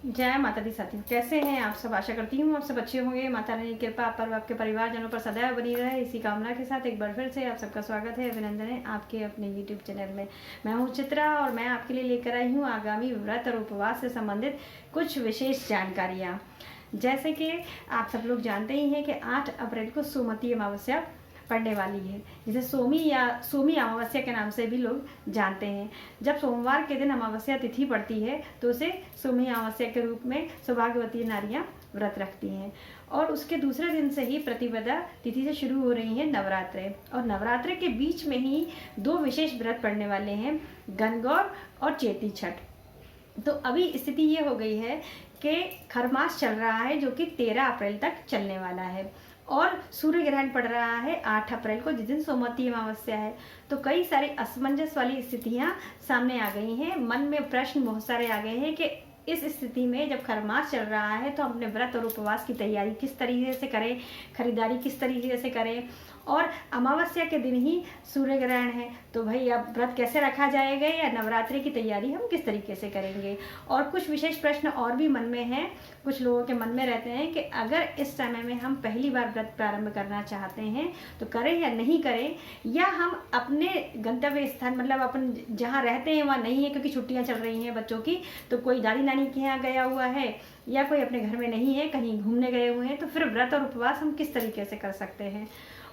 जय माता दी साथियों, कैसे हैं आप सब। आशा करती हूँ आप सब अच्छे होंगे। माता रानी की कृपा आप पर आपके परिवारजनों पर सदैव बनी रहे, इसी कामना के साथ एक बार फिर से आप सबका स्वागत है, अभिनंदन है आपके अपने यूट्यूब चैनल में। मैं हूँ चित्रा और मैं आपके लिए लेकर आई हूँ आगामी व्रत और उपवास से संबंधित कुछ विशेष जानकारियाँ। जैसे कि आप सब लोग जानते ही हैं कि 8 अप्रैल को सोमवती अमावस्या पड़ने वाली है, जिसे सोमी अमावस्या के नाम से भी लोग जानते हैं। जब सोमवार के दिन अमावस्या तिथि पड़ती है तो उसे सोमी अमावस्या के रूप में सौभाग्यवती नारियां व्रत रखती हैं। और उसके दूसरे दिन से ही प्रतिपदा तिथि से शुरू हो रही है नवरात्रे, और नवरात्रे के बीच में ही 2 विशेष व्रत पड़ने वाले हैं, गणगौर और चेती छठ। तो अभी स्थिति ये हो गई है कि खरमास चल रहा है जो कि 13 अप्रैल तक चलने वाला है, और सूर्य ग्रहण पड़ रहा है 8 अप्रैल को, जिस दिन सोमवती अमावस्या है। तो कई सारी असमंजस वाली स्थितियां सामने आ गई हैं, मन में प्रश्न बहुत सारे आ गए हैं कि इस स्थिति में जब खरमास चल रहा है तो अपने व्रत और उपवास की तैयारी किस तरीके से करें, खरीदारी किस तरीके से करें, और अमावस्या के दिन ही सूर्य ग्रहण है तो भाई अब व्रत कैसे रखा जाएगा या नवरात्रि की तैयारी हम किस तरीके से करेंगे। और कुछ विशेष प्रश्न और भी मन में हैं, कुछ लोगों के मन में रहते हैं कि अगर इस समय में हम पहली बार व्रत प्रारंभ करना चाहते हैं तो करें या नहीं करें, या हम अपने गंतव्य स्थान मतलब अपन जहाँ रहते हैं वहाँ नहीं है क्योंकि छुट्टियाँ चल रही हैं बच्चों की, तो कोई दादी नानी के यहाँ गया हुआ है या कोई अपने घर में नहीं है, कहीं घूमने गए हुए हैं, तो फिर व्रत और उपवास हम किस तरीके से कर सकते हैं।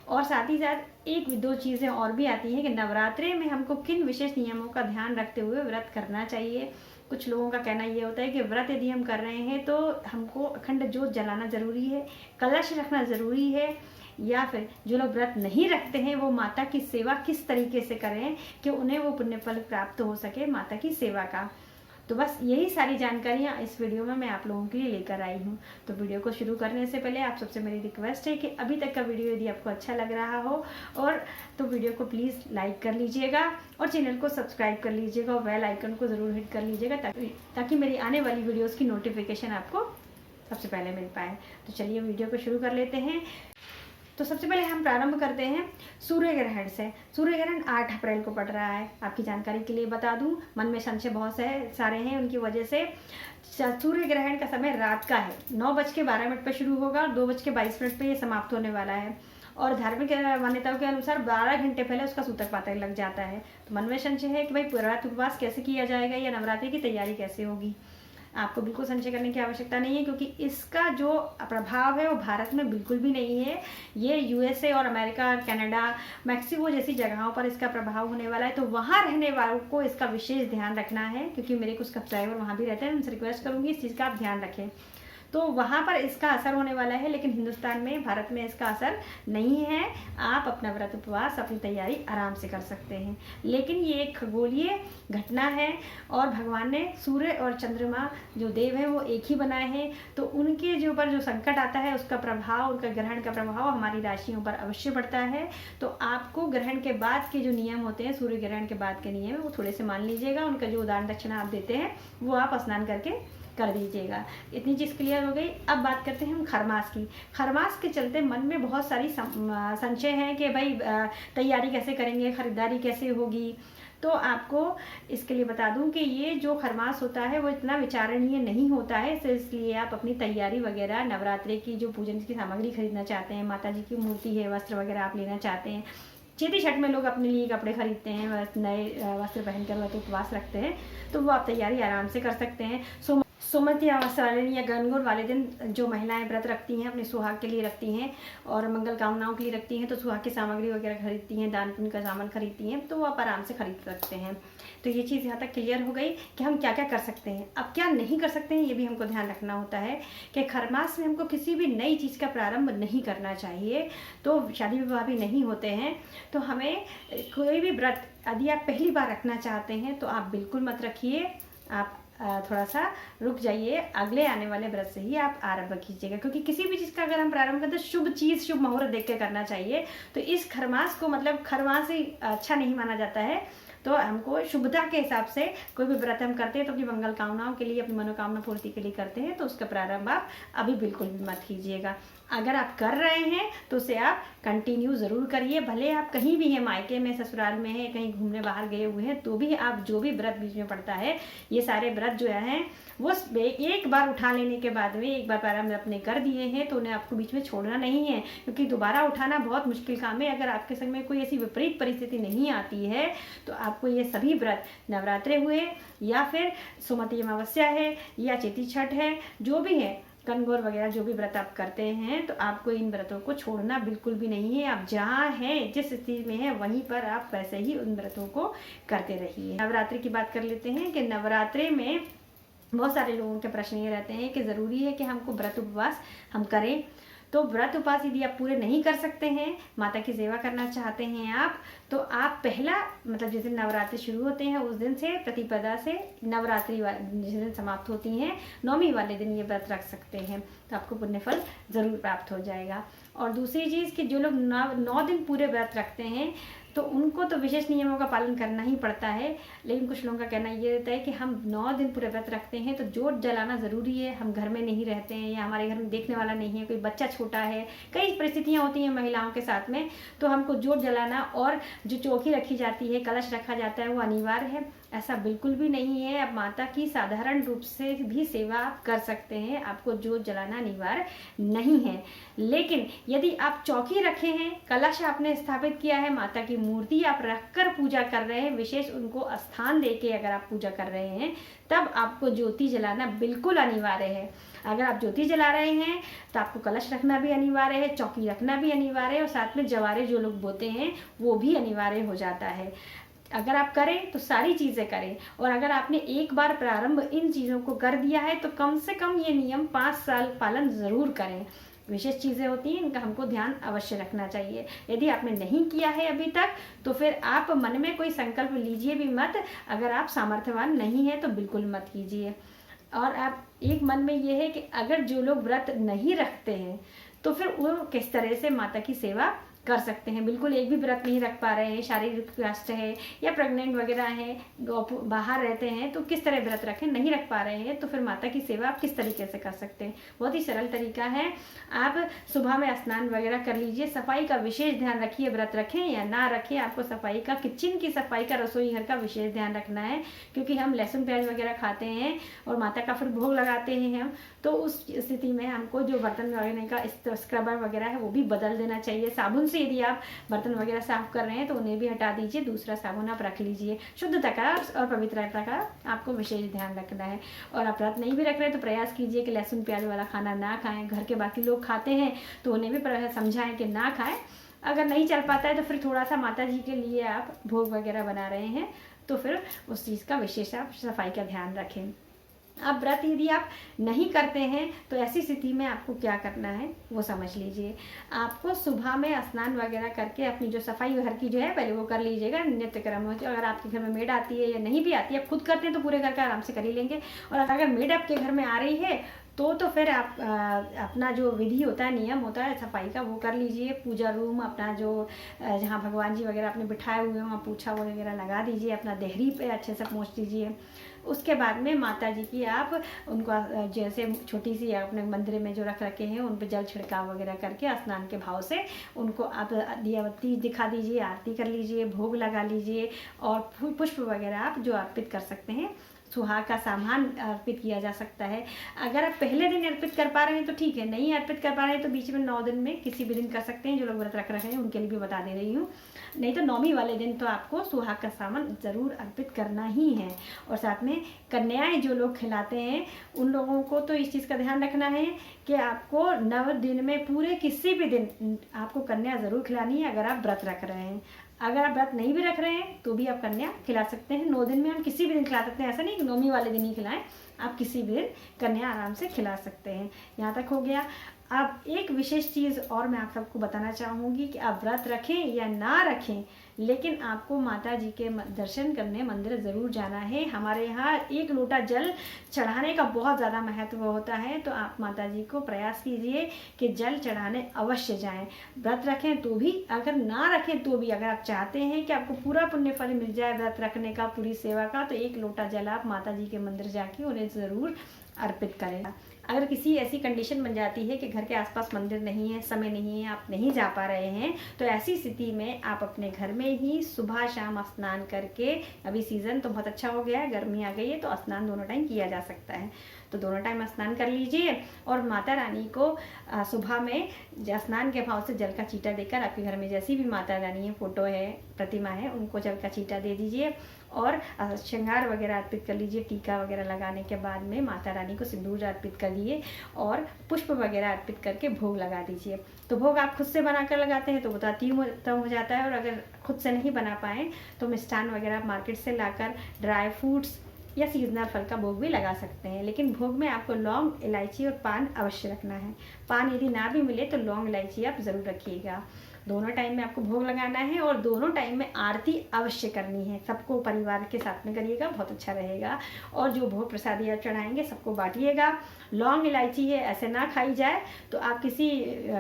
और साथ ही साथ 1-2 चीज़ें और भी आती हैं कि नवरात्रे में हमको किन विशेष नियमों का ध्यान रखते हुए व्रत करना चाहिए। कुछ लोगों का कहना ये होता है कि व्रत यदि हम कर रहे हैं तो हमको अखंड ज्योत जलाना ज़रूरी है, कलश रखना ज़रूरी है, या फिर जो लोग व्रत नहीं रखते हैं वो माता की सेवा किस तरीके से करें कि उन्हें वो पुण्य फल प्राप्त हो सके माता की सेवा का। तो बस यही सारी जानकारियाँ इस वीडियो में मैं आप लोगों के लिए लेकर आई हूँ। तो वीडियो को शुरू करने से पहले आप सबसे मेरी रिक्वेस्ट है कि अभी तक का वीडियो यदि आपको अच्छा लग रहा हो और तो वीडियो को प्लीज़ लाइक कर लीजिएगा और चैनल को सब्सक्राइब कर लीजिएगा और बेल आइकन को ज़रूर हिट कर लीजिएगा ताकि मेरी आने वाली वीडियोज़ की नोटिफिकेशन आपको सबसे पहले मिल पाए। तो चलिए वीडियो को शुरू कर लेते हैं। तो सबसे पहले हम प्रारंभ करते हैं सूर्य ग्रहण से। सूर्य ग्रहण 8 अप्रैल को पड़ रहा है। आपकी जानकारी के लिए बता दूं, मन में संशय बहुत सारे हैं, उनकी वजह से सूर्य ग्रहण का समय रात का है, 9:12 पर शुरू होगा और 2:22 पर ये समाप्त होने वाला है। और धार्मिक मान्यताओं के अनुसार 12 घंटे पहले उसका सूतक पातक लग जाता है। तो मन में संशय है कि भाई व्रत उपवास कैसे किया जाएगा या नवरात्रि की तैयारी कैसे होगी। आपको बिल्कुल संशय करने की आवश्यकता नहीं है, क्योंकि इसका जो प्रभाव है वो भारत में बिल्कुल भी नहीं है। ये यूएसए और अमेरिका, कनाडा, मैक्सिको जैसी जगहों पर इसका प्रभाव होने वाला है। तो वहाँ रहने वालों को इसका विशेष ध्यान रखना है, क्योंकि मेरे कुछ सब्सक्राइबर वहाँ भी रहते हैं, उनसे रिक्वेस्ट करूँगी इस चीज़ का आप ध्यान रखें। तो वहाँ पर इसका असर होने वाला है, लेकिन हिंदुस्तान में, भारत में इसका असर नहीं है। आप अपना व्रत उपवास, अपनी तैयारी आराम से कर सकते हैं। लेकिन ये एक खगोलीय घटना है और भगवान ने सूर्य और चंद्रमा जो देव हैं वो एक ही बनाए हैं, तो उनके जो ऊपर जो संकट आता है उसका प्रभाव, उनका ग्रहण का प्रभाव हमारी राशियों पर अवश्य पड़ता है। तो आपको ग्रहण के बाद के जो नियम होते हैं, सूर्य ग्रहण के बाद के नियम वो थोड़े से मान लीजिएगा। उनका जो दान दक्षिणा आप देते हैं वो आप स्नान करके कर दीजिएगा। इतनी चीज़ क्लियर हो गई। अब बात करते हैं हम खरमास की। खरमास के चलते मन में बहुत सारी संशय हैं कि भाई तैयारी कैसे करेंगे, खरीदारी कैसे होगी। तो आपको इसके लिए बता दूं कि ये जो खरमास होता है वो इतना विचारणीय नहीं होता है, तो इसलिए आप अपनी तैयारी वगैरह, नवरात्रि की जो पूजन की सामग्री खरीदना चाहते हैं, माता जी की मूर्ति है, वस्त्र वगैरह आप लेना चाहते हैं, चेती छठ में लोग अपने लिए कपड़े खरीदते हैं, नए वस्त्र पहनकर व्रत उपवास रखते हैं, तो वो आप तैयारी आराम से कर सकते हैं। सोमवती अमावस्या वाले दिन या गणगौर वाले दिन जो महिलाएं व्रत रखती हैं, अपने सुहाग के लिए रखती हैं और मंगल कामनाओं के लिए रखती हैं, तो सुहाग की सामग्री वगैरह खरीदती हैं, दान पुण्य का सामान खरीदती हैं, तो वो आप आराम से खरीद सकते हैं। तो ये चीज़ यहाँ तक क्लियर हो गई कि हम क्या क्या कर सकते हैं। अब क्या नहीं कर सकते हैं ये भी हमको ध्यान रखना होता है कि खरमास में हमको किसी भी नई चीज़ का प्रारंभ नहीं करना चाहिए। तो शादी विवाह भी नहीं होते हैं, तो हमें कोई भी व्रत यदि आप पहली बार रखना चाहते हैं तो आप बिल्कुल मत रखिए। आप थोड़ा सा रुक जाइए, अगले आने वाले व्रत से ही आप आरंभ कीजिएगा, क्योंकि किसी भी चीज़ का अगर हम प्रारंभ करते हैं शुभ चीज़, शुभ मुहूर्त देख के करना चाहिए। तो इस खरमास को मतलब खरमास ही अच्छा नहीं माना जाता है, तो हमको शुभता के हिसाब से कोई भी व्रत हम करते हैं तो अपनी मंगल कामनाओं के लिए, अपनी मनोकामना पूर्ति के लिए करते हैं, तो उसका प्रारंभ आप अभी बिल्कुल भी मत कीजिएगा। अगर आप कर रहे हैं तो उसे आप कंटिन्यू ज़रूर करिए, भले आप कहीं भी हैं, मायके में, ससुराल में हैं, कहीं घूमने बाहर गए हुए हैं, तो भी आप जो भी व्रत बीच में पड़ता है, ये सारे व्रत जो हैं वो एक बार उठा लेने के बाद में, एक बार प्रारंभ अपने कर दिए हैं तो उन्हें आपको बीच में छोड़ना नहीं है, क्योंकि दोबारा उठाना बहुत मुश्किल काम है। अगर आपके संग में कोई ऐसी विपरीत परिस्थिति नहीं आती है तो आपको ये सभी व्रत, नवरात्रे हुए या फिर सुमति अमावस्या है या चेती छठ है, जो भी है, कनगौर वगैरह जो भी व्रत आप करते हैं, तो आपको इन व्रतों को छोड़ना बिल्कुल भी नहीं है। आप जहाँ हैं, जिस स्थिति में हैं, वहीं पर आप वैसे ही उन व्रतों को करते रहिए। नवरात्रि की बात कर लेते हैं कि नवरात्रे में बहुत सारे लोगों के प्रश्न ये रहते हैं कि ज़रूरी है कि हमको व्रत उपवास हम करें। तो व्रत उपवास यदि आप पूरे नहीं कर सकते हैं, माता की सेवा करना चाहते हैं आप, तो आप पहला मतलब जिस दिन नवरात्रि शुरू होते हैं उस दिन से प्रतिपदा से नवरात्रि जिस दिन समाप्त होती हैं, नौवीं वाले दिन ये व्रत रख सकते हैं, तो आपको पुण्य फल ज़रूर प्राप्त हो जाएगा। और दूसरी चीज़ कि जो लोग 9 दिन पूरे व्रत रखते हैं तो उनको तो विशेष नियमों का पालन करना ही पड़ता है, लेकिन कुछ लोगों का कहना ये रहता है कि हम 9 दिन पूरे व्रत रखते हैं तो जोत जलाना ज़रूरी है, हम घर में नहीं रहते हैं या हमारे घर में देखने वाला नहीं है, कोई बच्चा छोटा है, कई परिस्थितियाँ होती हैं महिलाओं के साथ में, तो हमको जोत जलाना और जो चौकी रखी जाती है, कलश रखा जाता है, वो अनिवार्य है। ऐसा बिल्कुल भी नहीं है। आप माता की साधारण रूप से भी सेवा आप कर सकते हैं, आपको जोत जलाना अनिवार्य नहीं है। लेकिन यदि आप चौकी रखे हैं, कलश आपने स्थापित किया है, माता की मूर्ति आप रखकर पूजा कर रहे हैं, विशेष उनको स्थान देके अगर आप पूजा कर रहे हैं, तब आपको ज्योति जलाना बिल्कुल अनिवार्य है। अगर आप ज्योति जला रहे हैं तो आपको कलश रखना भी अनिवार्य है, चौकी रखना भी अनिवार्य है, और साथ में जवारे जो लोग बोते हैं वो भी अनिवार्य हो जाता है। अगर आप करें तो सारी चीज़ें करें, और अगर आपने एक बार प्रारंभ इन चीज़ों को कर दिया है तो कम से कम ये नियम 5 साल पालन ज़रूर करें। विशेष चीज़ें होती हैं, इनका हमको ध्यान अवश्य रखना चाहिए। यदि आपने नहीं किया है अभी तक तो फिर आप मन में कोई संकल्प लीजिए भी मत, अगर आप सामर्थ्यवान नहीं है तो बिल्कुल मत कीजिए। और आप एक मन में ये है कि अगर जो लोग व्रत नहीं रखते हैं तो फिर वो किस तरह से माता की सेवा कर सकते हैं। बिल्कुल एक भी व्रत नहीं रख पा रहे हैं, शारीरिक कष्ट है या प्रेग्नेंट वगैरह हैं, बाहर रहते हैं, तो किस तरह व्रत रखें, नहीं रख पा रहे हैं तो फिर माता की सेवा आप किस तरीके से कर सकते हैं। बहुत ही सरल तरीका है। आप सुबह में स्नान वगैरह कर लीजिए, सफाई का विशेष ध्यान रखिए, व्रत रखें या ना रखें, आपको सफाई का, किचन की सफाई का, रसोई घर का विशेष ध्यान रखना है, क्योंकि हम लहसुन प्याज वगैरह खाते हैं और माता का फिर भोग लगाते हैं हम, तो उस स्थिति में हमको जो बर्तन वगैरह का स्क्रबर वगैरह है वो भी बदल देना चाहिए। साबुन से यदि आप बर्तन वगैरह साफ कर रहे हैं तो उन्हें भी हटा दीजिए, दूसरा साबुन आप रख लीजिए। शुद्धता का और पवित्रता का आपको विशेष ध्यान रखना है। और आप व्रत नहीं भी रख रहे हैं तो प्रयास कीजिए कि लहसुन प्याज वाला खाना ना खाएं। घर के बाकी लोग खाते हैं तो उन्हें भी समझाएं कि ना खाएं। अगर नहीं चल पाता है तो फिर थोड़ा सा माता जी के लिए आप भोग वगैरह बना रहे हैं तो फिर उस चीज़ का विशेष आप सफाई का ध्यान रखें। अब व्रत यदि आप नहीं करते हैं तो ऐसी स्थिति में आपको क्या करना है वो समझ लीजिए। आपको सुबह में स्नान वगैरह करके अपनी जो सफाई घर की जो है पहले वो कर लीजिएगा, नित्य क्रम हो। अगर आपके घर में मेड आती है या नहीं भी आती है, आप खुद करते हैं तो पूरे घर का आराम से कर ही लेंगे। और अगर मेड आपके घर में आ रही है तो फिर आप अपना जो विधि होता है, नियम होता है सफाई का, वो कर लीजिए। पूजा रूम अपना जो जहाँ भगवान जी वगैरह आपने बिठाए हुए हैं वहाँ पूछा वगैरह लगा दीजिए, अपना देहरी पे अच्छे से पोंछ दीजिए। उसके बाद में माता जी की आप उनको जैसे छोटी सी अपने मंदिर में जो रख रखे हैं उन पर जल छिड़काव वगैरह करके स्नान के भाव से उनको आप दिया बत्ती दिखा दीजिए, आरती कर लीजिए, भोग लगा लीजिए, और पुष्प वगैरह आप जो अर्पित कर सकते हैं, सुहाग का सामान अर्पित किया जा सकता है। अगर आप पहले दिन अर्पित कर पा रहे हैं तो ठीक है, नहीं अर्पित कर पा रहे हैं तो बीच में 9 दिन में किसी भी दिन कर सकते हैं। जो लोग व्रत रख रहे हैं उनके लिए भी बता दे रही हूँ। नहीं तो 9वीं वाले दिन तो आपको सुहाग का सामान ज़रूर अर्पित करना ही है। और साथ में कन्याएं जो लोग खिलाते हैं उन लोगों को तो इस चीज़ का ध्यान रखना है कि आपको 9 दिन में पूरे किसी भी दिन आपको कन्या ज़रूर खिलानी है अगर आप व्रत रख रहे हैं। अगर आप व्रत नहीं भी रख रहे हैं तो भी आप कन्या खिला सकते हैं। 9 दिन में हम किसी भी दिन खिला सकते हैं, ऐसा नहीं कि 9वीं वाले दिन ही खिलाएं, आप किसी भी दिन कन्या आराम से खिला सकते हैं। यहाँ तक हो गया। अब एक विशेष चीज़ और मैं आप सबको बताना चाहूँगी कि आप व्रत रखें या ना रखें, लेकिन आपको माता जी के दर्शन करने मंदिर ज़रूर जाना है। हमारे यहाँ 1 लोटा जल चढ़ाने का बहुत ज़्यादा महत्व होता है, तो आप माता जी को प्रयास कीजिए कि जल चढ़ाने अवश्य जाएं। व्रत रखें तो भी, अगर ना रखें तो भी, अगर आप चाहते हैं कि आपको पूरा पुण्य फल मिल जाए व्रत रखने का, पूरी सेवा का, तो 1 लोटा जल आप माता जी के मंदिर जाके उन्हें ज़रूर अर्पित करें। अगर किसी ऐसी कंडीशन बन जाती है कि घर के आसपास मंदिर नहीं है, समय नहीं है, आप नहीं जा पा रहे हैं, तो ऐसी स्थिति में आप अपने घर में ही सुबह शाम स्नान करके, अभी सीज़न तो बहुत अच्छा हो गया है, गर्मी आ गई है, तो स्नान दोनों टाइम किया जा सकता है, तो दोनों टाइम स्नान कर लीजिए और माता रानी को सुबह में स्नान के भाव से जल का छींटा देकर, आपके घर में जैसी भी माता रानी है, फोटो है, प्रतिमा है, उनको जल का छींटा दे दीजिए और श्रृंगार वगैरह अर्पित कर लीजिए। टीका वगैरह लगाने के बाद में माता रानी को सिंदूर अर्पित कर दिए और पुष्प वगैरह अर्पित करके भोग लगा दीजिए। तो भोग आप खुद से बनाकर लगाते हैं तो वो तो अति उत्तम हो जाता है, और अगर खुद से नहीं बना पाएँ तो मिष्ठान वगैरह मार्केट से लाकर ड्राई फ्रूट्स या सीजनल फल का भोग भी लगा सकते हैं। लेकिन भोग में आपको लौंग, इलायची और पान अवश्य रखना है। पान यदि ना भी मिले तो लौंग, इलायची आप ज़रूर रखिएगा। दोनों टाइम में आपको भोग लगाना है और दोनों टाइम में आरती अवश्य करनी है। सबको परिवार के साथ में करिएगा, बहुत अच्छा रहेगा। और जो भोग प्रसादी आप चढ़ाएंगे सबको बांटिएगा। लौंग, इलायची है ऐसे ना खाई जाए तो आप किसी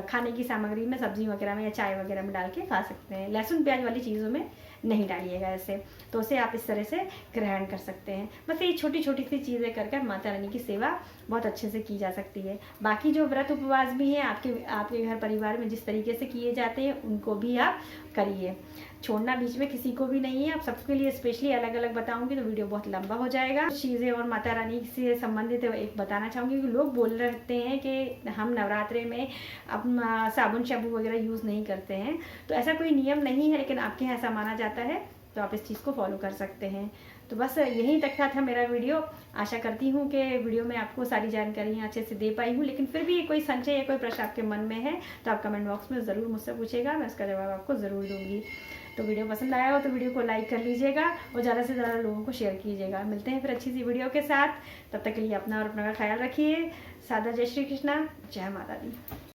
खाने की सामग्री में, सब्जी वगैरह में या चाय वगैरह में डाल के खा सकते हैं। लहसुन प्याज वाली चीज़ों में नहीं डालिएगा ऐसे, तो उसे आप इस तरह से ग्रहण कर सकते हैं। बस ये छोटी छोटी सी चीज़ें कर कर माता रानी की सेवा बहुत अच्छे से की जा सकती है। बाकी जो व्रत उपवास भी हैं आपके घर परिवार में जिस तरीके से किए जाते हैं उनको भी आप करिए, छोड़ना बीच में किसी को भी नहीं है। आप सबके लिए स्पेशली अलग अलग बताऊंगी तो वीडियो बहुत लंबा हो जाएगा। चीज़ें और माता रानी से संबंधित एक बताना चाहूँगी कि लोग बोल रहे हैं कि हम नवरात्रे में अब साबुन शैम्पू वगैरह यूज़ नहीं करते हैं, तो ऐसा कोई नियम नहीं है, लेकिन आपके यहाँ ऐसा माना जाता है, तो आप इस चीज़ को फॉलो कर सकते हैं। तो बस यहीं तक था मेरा वीडियो। आशा करती हूँ कि वीडियो में आपको सारी जानकारियाँ अच्छे से दे पाई हूँ, लेकिन फिर भी कोई संशय या कोई प्रश्न आपके मन में है तो आप कमेंट बॉक्स में ज़रूर मुझसे पूछेगा, मैं उसका जवाब आपको ज़रूर दूँगी। तो वीडियो पसंद आया हो तो वीडियो को लाइक कर लीजिएगा और ज़्यादा से ज़्यादा लोगों को शेयर कीजिएगा। मिलते हैं फिर अच्छी सी वीडियो के साथ, तब तक के लिए अपना और अपना का ख्याल रखिए। सादा जय श्री कृष्णा, जय माता दी।